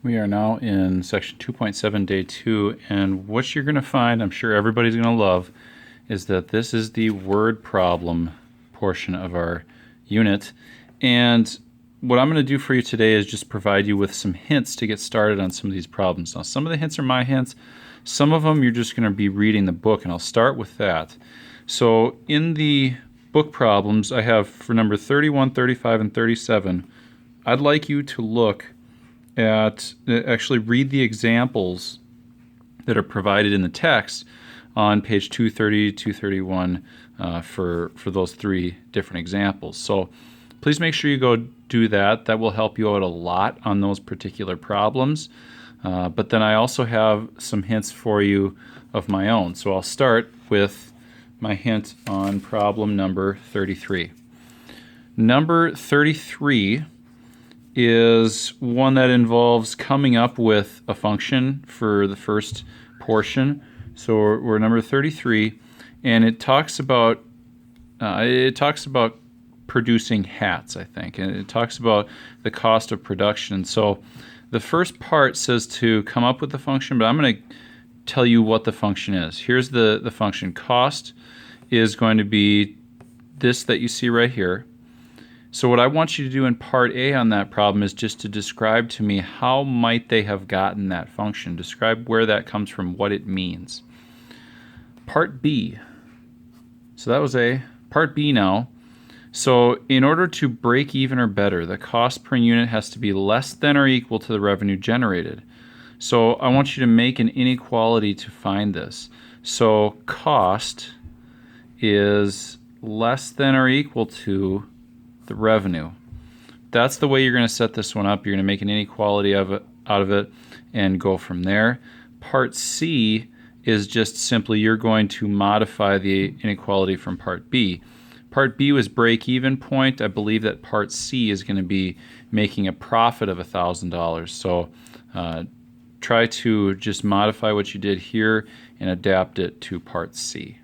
We are now in section 2.7, day 2, and what you're going to find, I'm sure everybody's going to love, is that this is the word problem portion of our unit. And what I'm going to do for you today is just provide you with some hints to get started on some of these problems. Now, some of the hints are my hints. Some of them you're just going to be reading the book, and I'll start with that. So in the book problems, I have for number 31, 35, and 37, I'd like you to look at, actually read the examples that are provided in the text on page 230, 231 for those three different examples. So please make sure you go do that. That will help you out a lot on those particular problems. But then I also have some hints for you of my own. So I'll start with my hint on problem number 33. Number 33 is one that involves coming up with a function for the first portion. So we're number 33, and it talks about producing hats, I think, and it talks about the cost of production. So the first part says to come up with the function, but I'm going to tell you what the function is. Here's the function. Cost is going to be this that you see right here. So what I want you to do in part A on that problem is just to describe to me how might they have gotten that function. Describe where that comes from, what it means. Part B. So that was A. Part B now. So in order to break even or better, the cost per unit has to be less than or equal to the revenue generated. So I want you to make an inequality to find this. So cost is less than or equal to the revenue. That's the way you're going to set this one up. You're going to make an inequality out of it and go from there. Part C is just simply you're going to modify the inequality from part B. Part B was break-even point. I believe that part C is going to be making a profit of $1,000. So try to just modify what you did here and adapt it to part C.